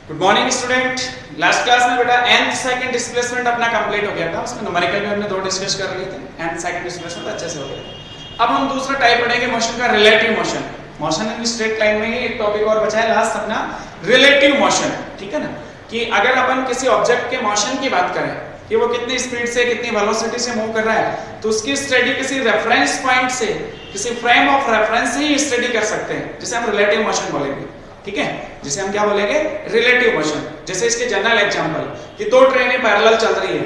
Good morning student. Last class में बेटा nth second displacement अपना कंप्लीट हो गया था। उसमें न्यूमेरिकल में हमने दो डिस्कस कर लिए थे। nth सेकंड डिस्प्लेसमेंट अच्छे से हो गया। अब हम दूसरा टाइप पढ़ेंगे मोशन का, relative motion. Motion in straight line में ही एक टॉपिक और बचा है लास्ट अपना, रिलेटिव मोशन। ठीक है ना, कि अगर अपन किसी ऑब्जेक्ट के मोशन की बात करें कि वो कितनी स्पीड से कितनी वेलोसिटी से मूव कर रहा है, तो उसकी स्टडी किसी रेफरेंस पॉइंट से, किसी फ्रेम ऑफ रेफरेंस से ही स्टडी कर सकते हैं, जिसे हम रिलेटिव मोशन बोलेंगे। ठीक है, जिसे हम क्या बोलेंगे, रिलेटिव मोशन। जैसे इसके जनरल एग्जांपल कि दो ट्रेनें पैरेलल चल रही है,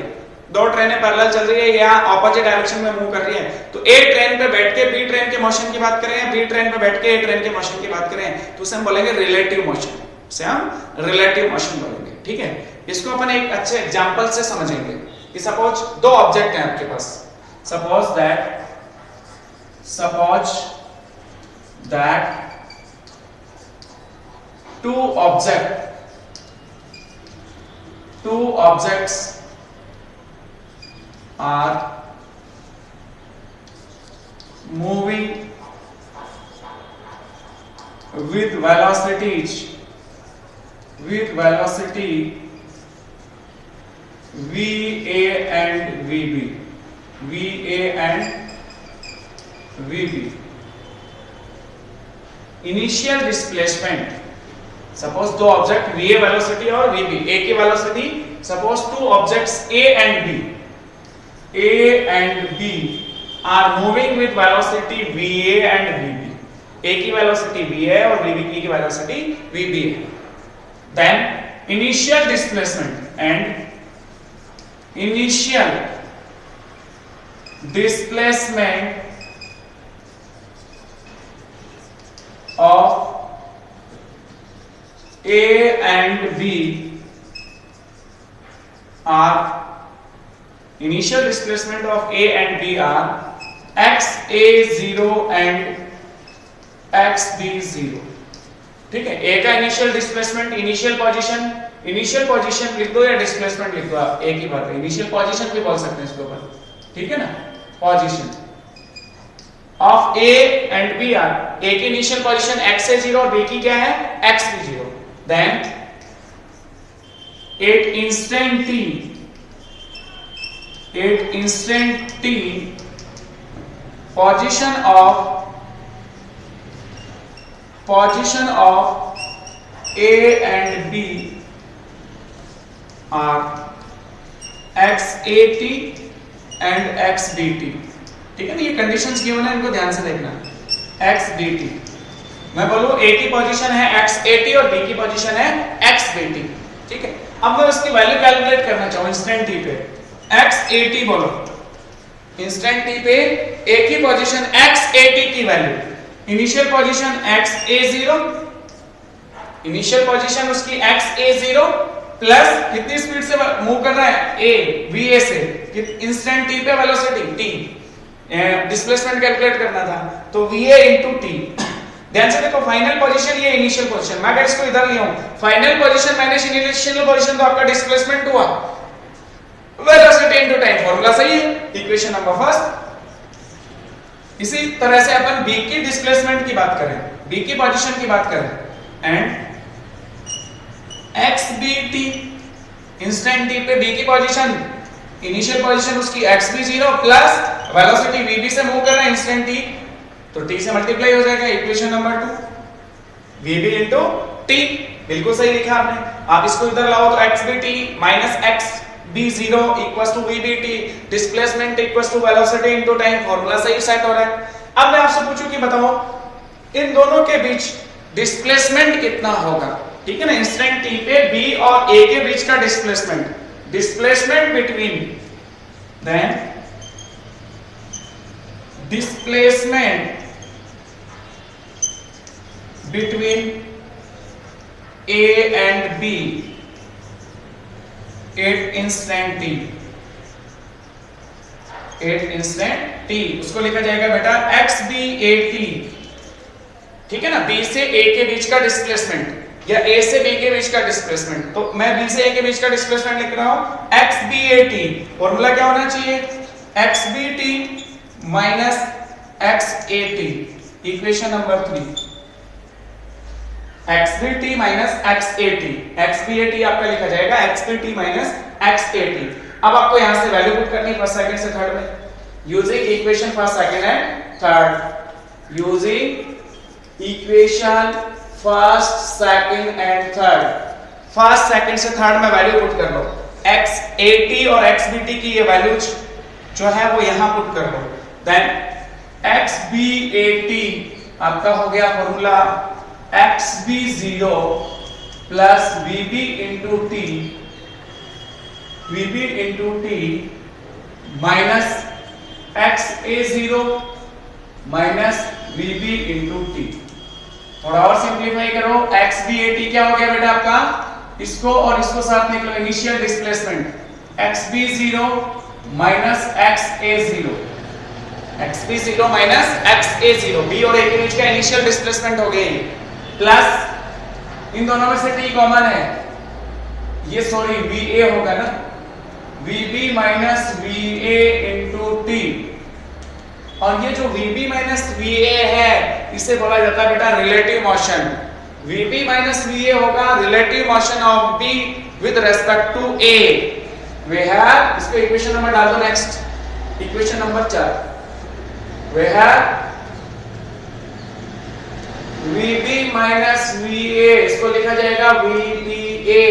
दो ट्रेनें पैरेलल चल रही है या ऑपोजिट डायरेक्शन में मूव कर रही है, तो ए ट्रेन पे बैठ के बी ट्रेन के मोशन की बात करें या बी ट्रेन पे बैठ के ए ट्रेन के मोशन की बात करें, तो उसे हम बोलेंगे रिलेटिव मोशन। उसे हम रिलेटिव मोशन बोलेंगे। ठीक है, इसको अपन एक अच्छे एग्जांपल से समझेंगे कि सपोज दो ऑब्जेक्ट हैं आपके पास। Suppose that two objects are moving with velocity va and vb. Initial displacement, suppose दो ऑब्जेक्ट va वेलोसिटी और vb, a की velocity, suppose two objects a and b are moving with velocity va and vb. a की velocity v है और vb की velocity vb है. Then initial displacement of A and B are, initial displacement of A and B are xa0 and xb0. ठीक है, A का initial displacement, initial position लिख दो या डिस्प्लेसमेंट लिख दो, आप एक ही बात है। इनिशियल पोजीशन भी बोल सकते हैं इसके ऊपर, ठीक है ना। Position of A and B are, A की इनिशियल पोजीशन xa0 और B की क्या है, xb0. Then at instant t position of A and B are xat and xbt. ठीक है ना, ये कंडीशंस गिवन है, इनको ध्यान से देखना। xbt, मैं बोलूं A की पोजीशन है xat और B की पोजीशन है xbt। ठीक है, अब मैं उसकी वैल्यू कैलकुलेट करना चाहूं इंस्टेंट t पे, xat बोलो। इंस्टेंट t पे A की पोजीशन xat की value, initial position xa0, initial position उसकी xa0 प्लस कितनी स्पीड से मूव कर रहा है A va से, इंस्टेंट t पे वेलोसिटी t, डिस्प्लेसमेंट कैलकुलेट करना था, तो va into t। ध्यान से देखो, फाइनल पोजीशन ये इनिशियल पोजीशन, मैं अगर इसको इधर लिया हूं, final position minus initial position, तो आपका डिस्प्लेसमेंट हुआ वेलोसिटी इनटू टाइम। फार्मूला सही है, इक्वेशन नंबर फर्स्ट। इसी तरह से अपन B की डिस्प्लेसमेंट की बात करें, B की पोजीशन की बात करें, एंड xbt, इंस्टेंट t पे B की पोजीशन, इनिशियल पोजीशन उसकी xb0 प्लस वेलोसिटी vb से मूव कर रहा है इंस्टेंट t, तो t से मल्टीप्लाई हो जाएगा, equation number 2 vb into t। बिल्कुल सही लिखा आपने। आप इसको इधर लाओ तो xbt minus xb0 equals to vbt, displacement equals to velocity into time, formula सही सेट हो रहा है। अब मैं आपसे पूछूं कि बताओ इन दोनों के बीच डिस्प्लेसमेंट कितना होगा। ठीक है ना, इंस्टेंट t पे b और a के बीच का displacement between, then displacement between A and B at instant t, उसको लिखा जाएगा बेटा xbat। ठीक है ना, B से A के बीच का डिस्प्लेसमेंट या A से B के बीच का डिस्प्लेसमेंट, तो मैं B से A के बीच का डिस्प्लेसमेंट लिख रहा हूं xbat। फॉर्मूला क्या होना चाहिए, xbt minus xat, equation number 3। X B T minus X A T, X B A T आपका लिखा जाएगा X B T minus X A T. अब आपको यहां से वैल्यू पुट करनी है फर्स्ट सेकंड से थर्ड में, using equation first second and third, using equation first second and third. First second से थर्ड में वैल्यू पुट कर लो, एक्स ए टी और एक्स बी टी की ये वैल्यू जो है वो यहां पुट कर लो। Then X B A T आपका हो गया formula X B zero plus V B into T, V B into T minus X A zero minus V B into T. थोड़ा और सिंप्लीफाई करो, एक्स बी ए टी क्या हो गया बेटा आपका, इसको और इसको साथ निकलो, initial displacement X B zero minus X A zero, X B zero minus X A zero, B और ए के बीच का इनिशियल डिस्प्लेसमेंट हो गई, प्लस इन दोनों में से टी कॉमन है, ये सॉरी वी ए होगा ना, V B minus V A into T, और ये जो V B minus V A है इसे बोला जाता है बेटा relative motion. V B minus V A होगा relative motion of B with respect to A. We have, इसको इक्वेशन नंबर डाल दो, next equation number 4, we have V B minus V A, इसको लिखा जाएगा V B A,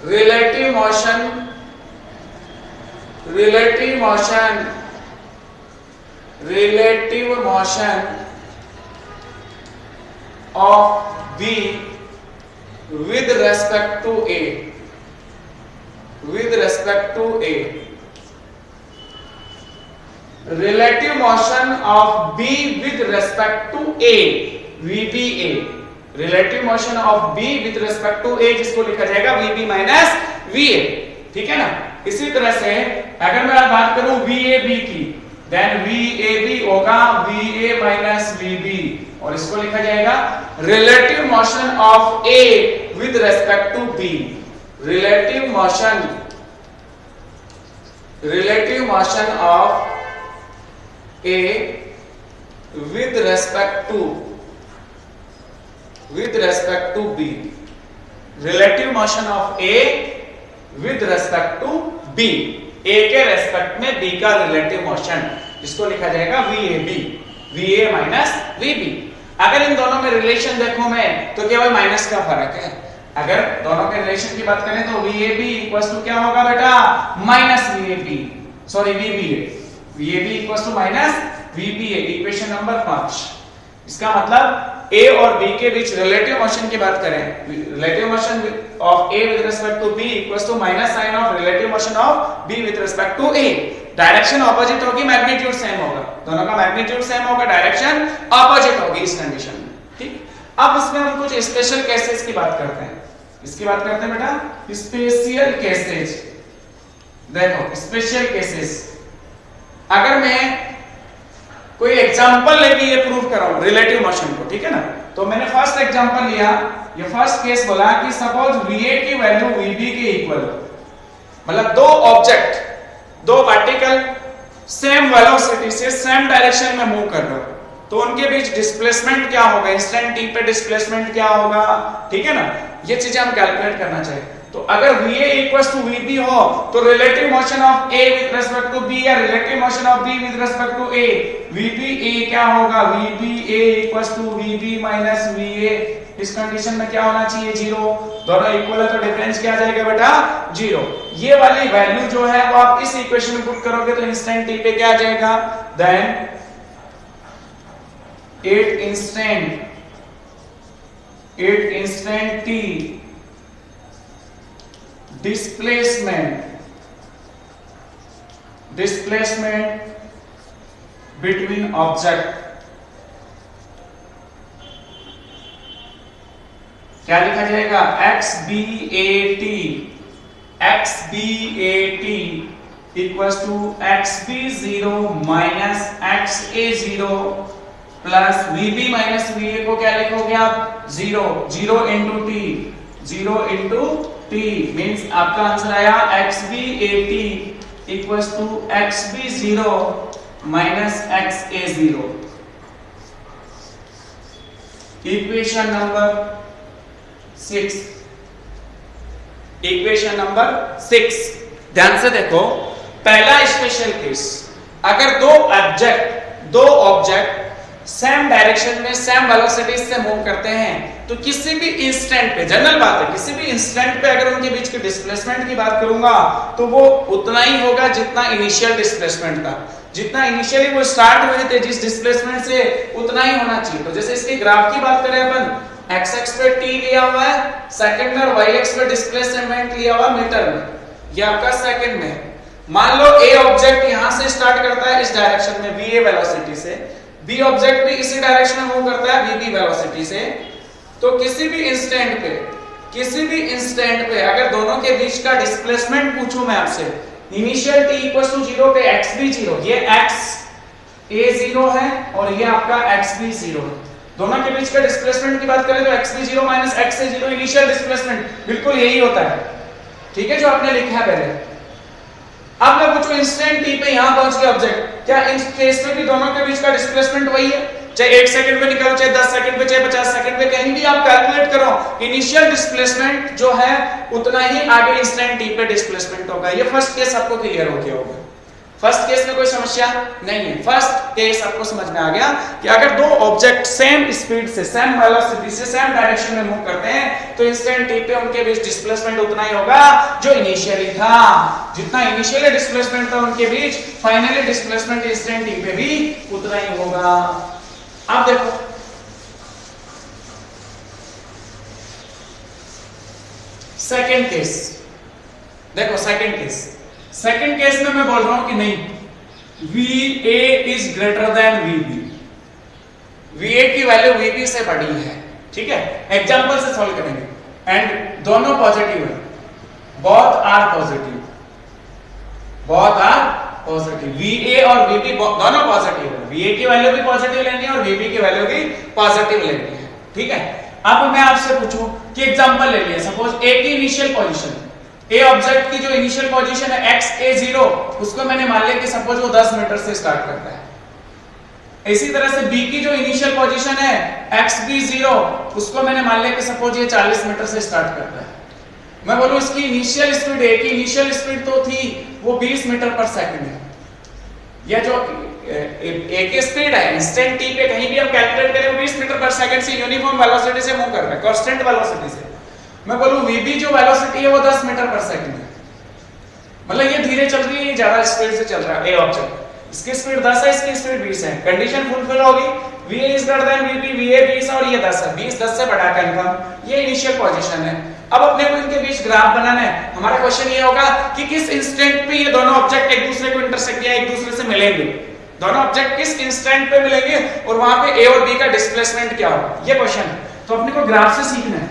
relative motion, relative motion, relative motion of B with respect to A, with respect to A, relative motion of B with respect to A, VBA, relative motion of B with respect to A, जिसको लिखा जाएगा VB minus VA, ठीक है ना। इसी तरह से अगर मैं बात करूं VAB की, देन VAB होगा VA माइनस VB, और इसको लिखा जाएगा relative motion of A with respect to B, relative motion, relative motion of A with respect to, with respect to B, relative motion of A with respect to B, A के respect में B का relative motion, इसको लिखा जाएगा VAB, VA minus VB। अगर इन दोनों में relation देखो मैं तो केवल माइनस का फर्क है, अगर दोनों के रिलेशन की बात करें तो VAB इक्वल्स टू क्या होगा बेटा, minus VAB, sorry VBA, VAB equals to minus VBA, equation number 5। इसका मतलब A और B के बीच रिलेटिव मोशन की बात करें, relative motion of A with respect to B equals to minus sign of relative motion of B with respect to A। Direction opposite होगी, magnitude same होगा, दोनों का मैग्नीट्यूड सेम होगा, डायरेक्शन ऑपोजिट होगी इस कंडीशन में, ठीक। अब इसमें हम कुछ स्पेशल केसेस की बात करते हैं, इसकी बात करते हैं बेटा स्पेशल केसेस। देखो स्पेशल केसेस, अगर मैं कोई एग्जांपल लेके ये प्रूव कराऊं रिलेटिव मोशन को, ठीक है ना, तो मैंने फर्स्ट एग्जांपल लिया, ये फर्स्ट केस बोला कि सपोज VA की वैल्यू VB के इक्वल, मतलब दो ऑब्जेक्ट, दो पार्टिकल सेम वेलोसिटी से सेम डायरेक्शन में मूव कर रहे हो, तो उनके बीच डिस्प्लेसमेंट क्या होगा, इंस्टेंट t पे डिस्प्लेसमेंट क्या होगा, ठीक है ना, ये चीजें हम कैलकुलेट करना चाहिए। तो अगर VA इक्वल्स टू VB हो तो relative motion of A with respect to B या relative motion of B with respect to A, VBA क्या होगा, VBA equals to VB minus VA। इस कंडीशन में क्या होना चाहिए, 0, दोनों इक्वल है तो डिफरेंस क्या आ जाएगा बेटा, 0। ये वाली वैल्यू जो है वो आप इस इक्वेशन में पुट करोगे तो इंस्टेंट t पे क्या आ जाएगा, then 8 instant t displacement between object, क्या लिखा जाएगा, XBAT equals to XB0 minus XA0 plus VB minus VA को क्या लिखोगे आप, 0 इंटू टी, 0 इंटू टी मीन्स आपका आंसर आया XBAT equals to XB0 minus XA0। Equation number 6, equation number 6, ध्यान से देखो। पहला स्पेशल केस, अगर दो ऑब्जेक्ट सेम डायरेक्शन में सेम वेलोसिटी से मूव करते हैं तो किसी भी इंस्टेंट पे, जनरल बात है, किसी भी इंस्टेंट पे अगर उनके बीच के डिस्प्लेसमेंट की बात करूंगा तो वो उतना ही होगा जितना इनिशियल डिस्प्लेसमेंट था। जितना इनिशियली वो स्टार्ट हुए थे जिस डिस्प्लेसमेंट से, उतना ही होना चाहिए। तो जैसे इसके ग्राफ की बात करें अपन, x एक्स पे t लिया हुआ है सेकंड में, और y एक्स पे डिस्प्लेसमेंट लिया हुआ मीटर में, ये आपका सेकंड में। मान लो a ऑब्जेक्ट यहां से स्टार्ट करता है इस डायरेक्शन में va वेलोसिटी से, b ऑब्जेक्ट भी इसी डायरेक्शन में मूव करता है vb वेलोसिटी से। तो किसी भी इंस्टेंट पे अगर दोनों के बीच का डिस्प्लेसमेंट पूछूं मैं आपसे, इनिशियल t इक्वल टू 0 पे x भी 0, ये x a 0 है और ये आपका x भी 0 है। दोनों के बीच का डिस्प्लेसमेंट की बात करें तो x भी 0 minus x a 0 initial displacement, बिल्कुल यही होता है, ठीक है, जो आपने लिखा है पहले। अब मैं पूछूं इंस्टेंट t पे यहां पहुंच गया ऑब्जेक्ट, क्या इस केस में भी दोनों के बीच का डिस्प्लेसमेंट वही है? चाहे 1 सेकंड पे निकालो, चाहे 10 सेकंड पे, चाहे 50 सेकंड पे, कहीं भी आप कैलकुलेट करो, इनिशियल डिस्प्लेसमेंट जो है उतना ही आगे इंस्टेंट t पे डिस्प्लेसमेंट होगा। ये फर्स्ट केस आपको क्लियर हो गया होगा। फर्स्ट केस में कोई समस्या नहीं है। फर्स्ट केस आपको समझ में आ गया कि अगर दो ऑब्जेक्ट सेम स्पीड से, सेम वेलोसिटी से, सेम डायरेक्शन में मूव करते हैं तो इंस्टेंट t पे उनके बीच डिस्प्लेसमेंट उतना ही होगा जो इनिशियली था। जितना इनिशियली डिस्प्लेसमेंट था उनके बीच, फाइनली डिस्प्लेसमेंट इंस्टेंट t पे भी उतना ही होगा। अब देखो सेकंड केस, देखो सेकंड केस में मैं बोल रहा हूं कि नहीं, VA is greater than VB, VA की वैल्यू VB से बड़ी है, ठीक है। एग्जांपल से सॉल्व करेंगे एंड दोनों पॉजिटिव है, बोथ आर पॉजिटिव, VA और VB दोनों पॉजिटिव है। VA की वैल्यू भी पॉजिटिव लेनी है और VB की वैल्यू भी पॉजिटिव लेनी है, ठीक है। अब मैं आपसे पूछूं कि एग्जांपल ले लिया, सपोज A की इनिशियल पोजीशन, A ऑब्जेक्ट की जो इनिशियल पोजीशन है x a 0, उसको मैंने मान लिया कि सपोज वो 10 मीटर से स्टार्ट करता है। इसी तरह से B की जो इनिशियल पोजीशन है x b 0, उसको मैंने मान लिया कि सपोज ये 40 मीटर से स्टार्ट करता है। मैं बोलूं इसकी इनिशियल स्पीड, A की इनिशियल स्पीड तो थी वो 20 मीटर पर सेकंड है। या जो A की स्पीड है इंस्टेंट t पे कहीं भी हम कैलकुलेट करें वो 20 मीटर पर सेकंड से यूनिफॉर्म वेलोसिटी से मूव कर रहा है, कांस्टेंट वेलोसिटी से। मैं बोलूं VB जो वेलोसिटी है वो 10 मीटर पर सेकंड है, मतलब ये धीरे चल रही है, ये ज्यादा स्पीड से चल रहा है। A ऑब्जेक्ट, इसकी स्पीड 10 है, इसकी स्पीड 20 है, कंडीशन फुलफिल होगी, VA is greater than VB, VA 20 और ये 10 है, 20 10 से बड़ा कंफर्म, ये इनिशियल पोजीशन है। अब अपने को इनके बीच ग्राफ बनाना है। हमारा क्वेश्चन ये होगा कि किस इंस्टेंट पे ये दोनों ऑब्जेक्ट एक दूसरे को इंटरसेक्ट या एक दूसरे से मिलेंगे, दोनों ऑब्जेक्ट किस इंस्टेंट पे मिलेंगे और वहां पे A और B का डिस्प्लेसमेंट क्या होगा, ये क्वेश्चन है। तो अपने को ग्राफ से सीखना है,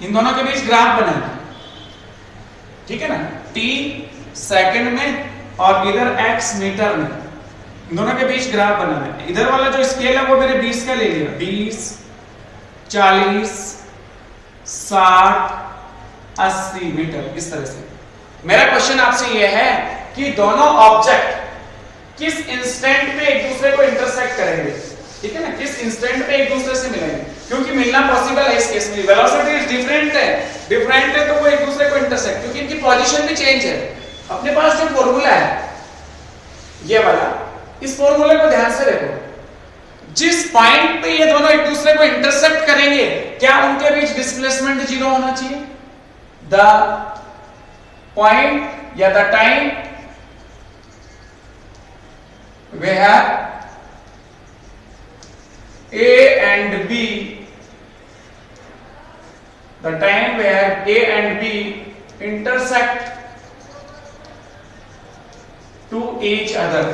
इन दोनों के बीच ग्राफ बनाना, ठीक है ना। t सेकंड में और इधर x मीटर में, इन दोनों के बीच ग्राफ बनाना है। इधर वाला जो स्केल है वो मेरे 20 का ले लिया, 20 40 60 80 मीटर, इस तरह से। मेरा क्वेश्चन आपसे ये है कि दोनों ऑब्जेक्ट किस इंस्टेंट पे एक दूसरे को इंटरसेक्ट करेंगे, ठीक है ना, किस इंस्टेंट पे एक दूसरे से मिलेंगे, क्योंकि मिलना पॉसिबल है इस केस में। वेलोसिटी डिफरेंट है तो वो एक दूसरे को इंटरसेक्ट, क्योंकि इनकी पोजीशन भी चेंज है। अपने पास जो फॉर्मूला है ये वाला, इस फॉर्मूले को ध्यान से देखो, जिस पॉइंट पे ये दोनों एक दूसरे को इंटरसेक्ट करेंगे क्या उनके बीच डिस्प्लेसमेंट 0 होना चाहिए। द पॉइंट या the time where A and B, the time where A and B intersect to each other,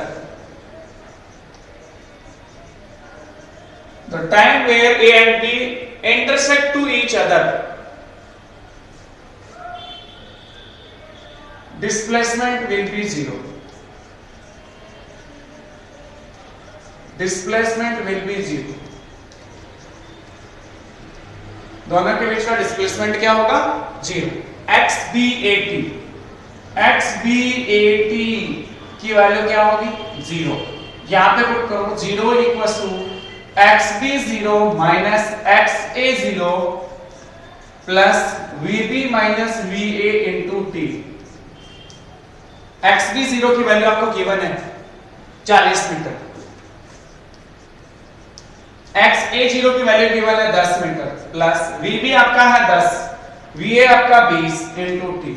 the time where A and B intersect to each other, displacement will be 0. Displacement will be 0, दोनों के बीच का displacement क्या होगा 0। XB80 की value क्या होगी 0, यहां पे पुट करो 0 equals to xb0 minus xa0 plus vb minus va into टी। xb0 की वैल्यू आपको गिवन है 40 मीटर, xa0 की वैल्यू गिवन है 10 मीटर, प्लस vb आपका है 10, va आपका 20 इंटू टी।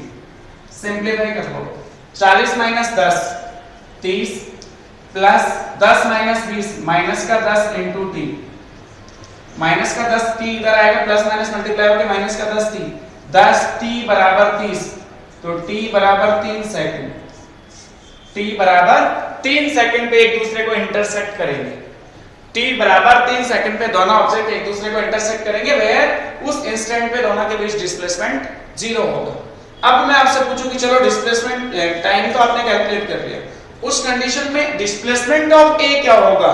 सिंप्लीफाई कर लो, 40 माइनस 10 30 प्लस 10 माइनस 20 माइनस का 10 इंटू टी, माइनस का 10 टी इधर आएगा, प्लस माइनस मल्टीप्लाई होकर माइनस का 10 टी, 10 टी बराबर 30, तो टी बराबर 3 सेकंड, टी बराबर 3 सेकंड पे एक दूसरे को इंटरसेक्ट करेंगे। टी बराबर 3 सेकंड पे दोनों ऑब्जेक्ट एक दूसरे को इंटरसेक्ट करेंगे, वेयर उस इंस्टेंट पे दोनों के बीच डिस्प्लेसमेंट 0 होगा। अब मैं आपसे पूछूं कि चलो डिस्प्लेसमेंट टाइम तो आपने कैलकुलेट कर लिया, उस कंडीशन में डिस्प्लेसमेंट ऑफ ए क्या होगा?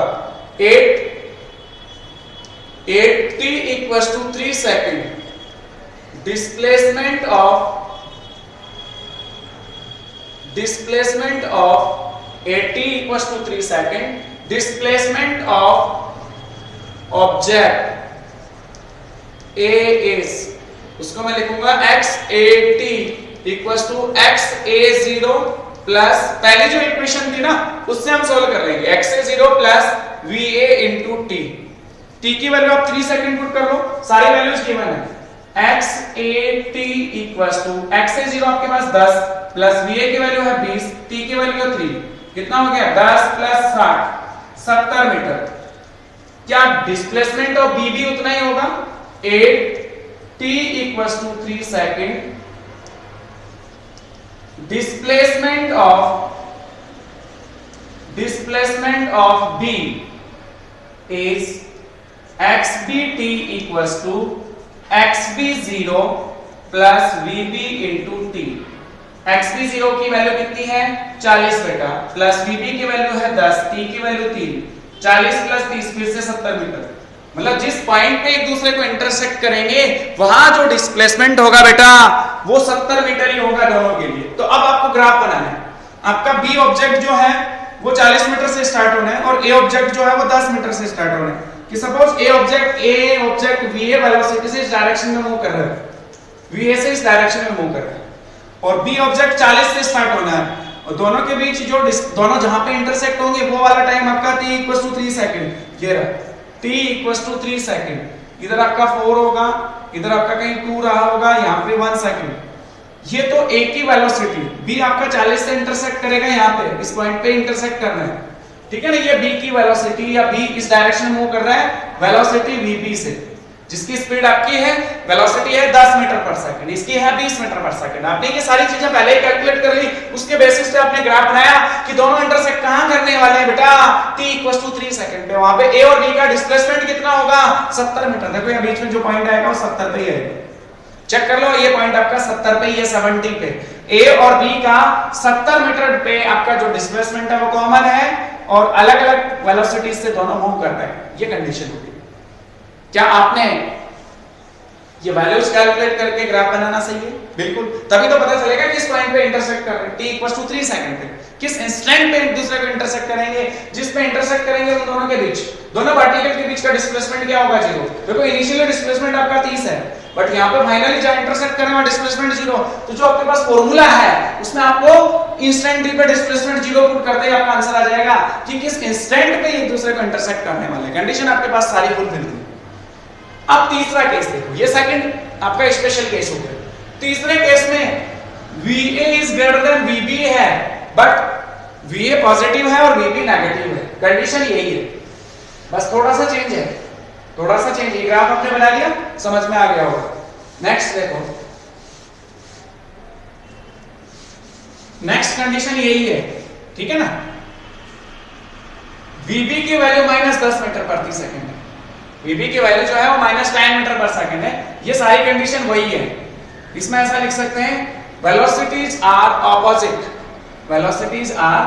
8t equals to 3 second. Displacement of 8t equals to 3 second. Displacement of object A is, उसको मैं लिखूंगा xat equals to xa0 plus पहली जो इक्वेशन थी ना उससे हम सोल्व कर लेंगे, xa0 plus va into T. T की वैल्यू आप 3 सेकंड पुट कर लो, सारी वैल्यूज गिवन है। xat इक्वल्स टू xa0 आपके पास 10 प्लस va की वैल्यू है 20, t की वैल्यू है 3, कितना हो गया 10 प्लस 60 70 मीटर। क्या डिस्प्लेसमेंट ऑफ b भी उतना ही होगा? 8t equals to 3 second. Displacement of b is xbt equals to xb0 plus vb into t। xb0 की वैल्यू कितनी है 40 बेटा, प्लस vb की वैल्यू है 10, t की वैल्यू 3, 40 प्लस 30 फिर से 70 मीटर। मतलब जिस पॉइंट पे एक दूसरे को इंटरसेक्ट करेंगे वहां जो डिस्प्लेसमेंट होगा बेटा वो 70 मीटर ही होगा दोनों के लिए। तो अब आपको ग्राफ बनाना है। आपका बी ऑब्जेक्ट जो है वो 40 मीटर से स्टार्ट होना है और ए ऑब्जेक्ट जो है वो 10 मीटर से स्टार्ट होना है। कि सपोज ए ऑब्जेक्ट va वेलोसिटी से इस डायरेक्शन में मूव कर रहा है, va से इस डायरेक्शन में मूव कर रहा है, और बी ऑब्जेक्ट 40 से स्टार्ट होना है, और दोनों के बीच जो दोनों जहां पे इंटरसेक्ट होंगे वो वाला टाइम आपका t इक्वल्स टू 3 सेकंड। ये रहा t इक्वल्स टू 3 सेकंड। इधर आपका 4 होगा, इधर आपका कहीं 2 रहा होगा, यहाँ पे 1 सेकंड। ये तो a की वेलोसिटी, b आपका 40 से इंटरसेक्ट करेगा, यहाँ पे इस पॉइंट पे इंटरसेक्ट करना है, ठीक है ना। ये b की वेलोसिटी या b इस डायरेक्शन में मूव कर रहा है, वेलोसिटी vb से, जिसकी स्पीड आपकी है वेलोसिटी है 10 मीटर पर सेकंड, इसकी है 20 मीटर पर सेकंड। आपने ये सारी चीजें पहले ही कैलकुलेट कर ली, उसके बेसिस पे आपने ग्राफ बनाया कि दोनों इंटरसेक्ट कहां करने वाले हैं बेटा, t इक्वल्स टू 3 सेकंड पे। वहां पे a और b का डिस्प्लेसमेंट कितना होगा 70 मीटर। देखो यहाँ बीच में जो पॉइंट आएगा वो 70 पे ही आएगा, चेक कर लो, ये पॉइंट आपका 70 पे, ये 70 पे। a और b का 70 मीटर पे आपका जो डिस्प्लेसमेंट है वो कॉमन है और अलग अलग वेलोसिटी से दोनों मूव करते हैं। ये कंडीशन होगी। क्या आपने ये वैल्यूज कैलकुलेट करके ग्राफ बनाना सही है? बिल्कुल, तभी तो पता चलेगा किस पॉइंट पे इंटरसेक्ट कर रहे हैं। t इक्वल्स टू 3 सेकंड पे किस इंस्टेंट पे एक दूसरे को इंटरसेक्ट करेंगे, जिस पे इंटरसेक्ट करेंगे उन दोनों के बीच, दोनों पार्टिकल के बीच का डिस्प्लेसमेंट क्या होगा 0। देखो इनिशियली डिस्प्लेसमेंट आपका 30 है, बट यहाँ पे फाइनली जब इंटरसेक्ट करें वहां डिस्प्लेसमेंट 0। तो जो आपके पास फॉर्मूला है उसमें आपको इंस्टेंट t पे डिस्प्लेसमेंट 0 पुट करते ही आपका आंसर आ जाएगा कि किस इंस्टेंट पे एक दूसरे को इंटरसेक्ट करने वाले। कंडीशन आपके पास सारी फुलफिल थी। अब तीसरा केस देखो, ये सेकंड आपका स्पेशल केस हो गया। तीसरे केस में VA is greater than VB है, बट VA पॉजिटिव है और VB नेगेटिव है। कंडीशन यही है, बस थोड़ा सा चेंज है, थोड़ा सा चेंज। ये ग्राफ आपने बना लिया, समझ में आ गया होगा। नेक्स्ट देखो, नेक्स्ट कंडीशन यही है, ठीक है ना। VB की वैल्यू -10 मीटर प्रति सेकंड है, VB की वैल्यू जो है वो -10 मीटर पर सेकंड है। ये सारी कंडीशन वही है। इसमें ऐसा लिख सकते हैं velocities are opposite, velocities are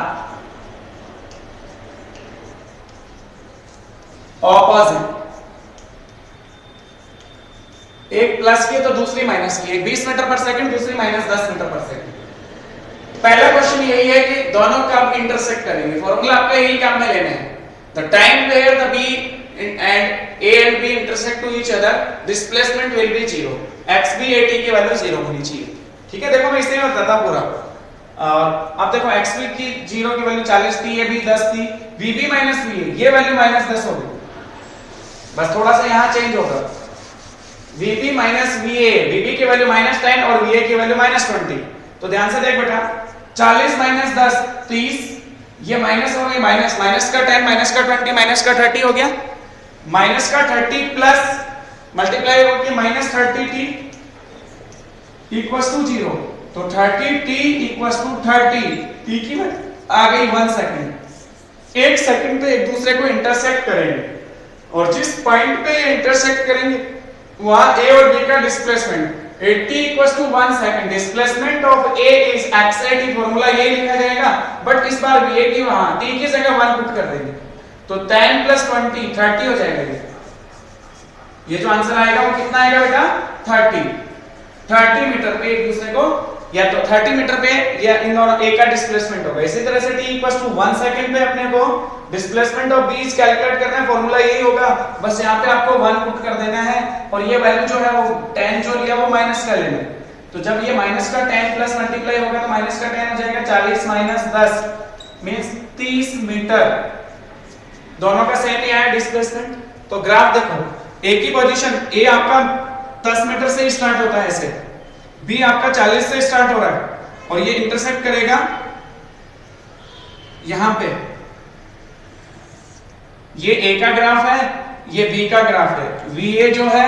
opposite. एक प्लस की तो दूसरी माइनस की, एक 20 मीटर पर सेकंड, दूसरी -10 मीटर पर सेकंड। पहला क्वेश्चन यही है कि दोनों कब इंटरसेक्ट करेंगे। फॉर्मूला आपको यही काम में लेना है, the time where the B and A and B intersect to each other, displacement will be 0. x b at की वैल्यू 0 होनी चाहिए। ठीक है, देखो मैं इसे में बताता पूरा। अब देखो x b की 0 की वैल्यू 40 थी, ये भी 10 थी, vb माइनस va ये वैल्यू माइनस 10 हो गई। बस थोड़ा सा यहाँ चेंज होगा, vb माइनस va, vb की वैल्यू माइनस 10 और va की वैल्यू माइनस 20। तो ध्यान से देख बेटा, 40 माइनस 10 30, ये माइनस हो गई, माइनस माइनस का 10 माइनस का 20 माइनस का 30 हो गया, माइनस का 30 प्लस मल्टीप्लाई होकर माइनस 30t इक्वल्स टू 0। तो 30t इक्वल्स टू 30, t की आ गई 1 सेकंड। 1 सेकंड पे एक दूसरे को इंटरसेक्ट करेंगे और जिस पॉइंट पे ये इंटरसेक्ट करेंगे वहां a और b का displacement 80 equals to 1 second. Displacement of a is x at, formula ये लिखा जाएगा, बट इस बार va की वहां t की जगह 1 पुट कर देंगे, तो 10 प्लस 20 30 हो जाएगा। ये जो आंसर आएगा वो कितना आएगा बेटा 30 मीटर पे एक दूसरे को, या तो 30 मीटर पे या इन दोनों a का डिस्प्लेसमेंट होगा। इसी तरह से t इक्वल्स टू 1 सेकंड पे अपने को डिस्प्लेसमेंट ऑफ b कैलकुलेट करना है, फार्मूला यही होगा, बस यहाँ पे आपको 1 पुट कर देना है और ये वैल्यू जो है वो 10 जो लिया वो माइनस का लेना है। तो जब ये माइनस का 10 प्लस मल्टीप्लाई होगा तो माइनस का 10 हो जाएगा, 40 माइनस 10 मींस 30 मीटर। दोनों का सेम ही आया डिस्प्लेसमेंट। तो ग्राफ देखो, a की पोजीशन a आपका 10 मीटर से स्टार्ट होता है ऐसे, b आपका 40 से स्टार्ट हो रहा है और ये इंटरसेक्ट करेगा यहां पे। ये a का ग्राफ है, ये b का ग्राफ है। va जो है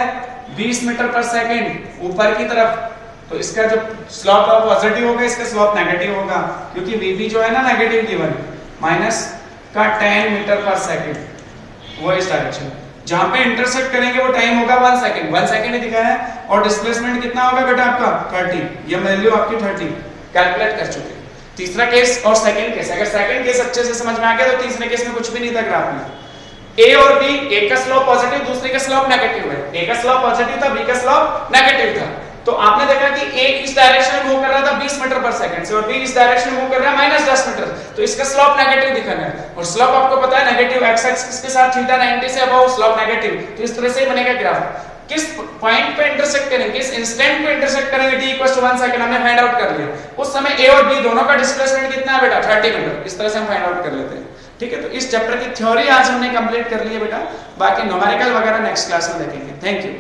20 मीटर पर सेकंड ऊपर की तरफ, तो इसका जो स्लोप है पॉजिटिव होगा, इसका स्लोप नेगेटिव होगा, क्योंकि vb जो है ना नेगेटिव गिवन, माइनस का 10 मीटर पर सेकंड, वो इस डायरेक्शन जहां पे इंटरसेक्ट करेंगे वो टाइम होगा 1 सेकंड। 1 सेकंड ही दिखाया है और डिस्प्लेसमेंट कितना होगा बेटा आपका 30, ये वैल्यू आपकी 30 कैलकुलेट कर चुके। तीसरा केस और सेकंड केस, अगर सेकंड केस अच्छे से समझ में आ गया तो तीसरे केस में कुछ भी नहीं था ग्राफ में। a और b, एक का स्लोप पॉजिटिव दूसरे का स्लोप नेगेटिव है, a का स्लोप पॉजिटिव था, b का स्लोप नेगेटिव था। तो आपने देखा कि a इस डायरेक्शन में मूव कर रहा था 20 मीटर पर सेकंड से और b इस डायरेक्शन में मूव कर रहा है माइनस 10 मीटर, तो इसका स्लोप नेगेटिव दिखाना है। और स्लोप आपको पता है नेगेटिव, x एक्सिस के साथ थीटा 90 से अबव स्लोप नेगेटिव, तो इस तरह से ही बनेगा ग्राफ। किस पॉइंट पे इंटरसेक्ट करेंगे, किस इंस्टेंट पे इंटरसेक्ट करेंगे, t 1 सेकंड हमने फाइंड आउट कर लिया। उस समय a और b दोनों का डिस्प्लेसमेंट कितना है बेटा 30 मीटर, इस तरह से हम फाइंड आउट कर लेते हैं। ठीक है, तो इस चैप्टर की थ्योरी आज हमने कंप्लीट कर ली है बेटा, बाकी न्यूमेरिकल वगैरह नेक्स्ट क्लास में देखेंगे। Thank you.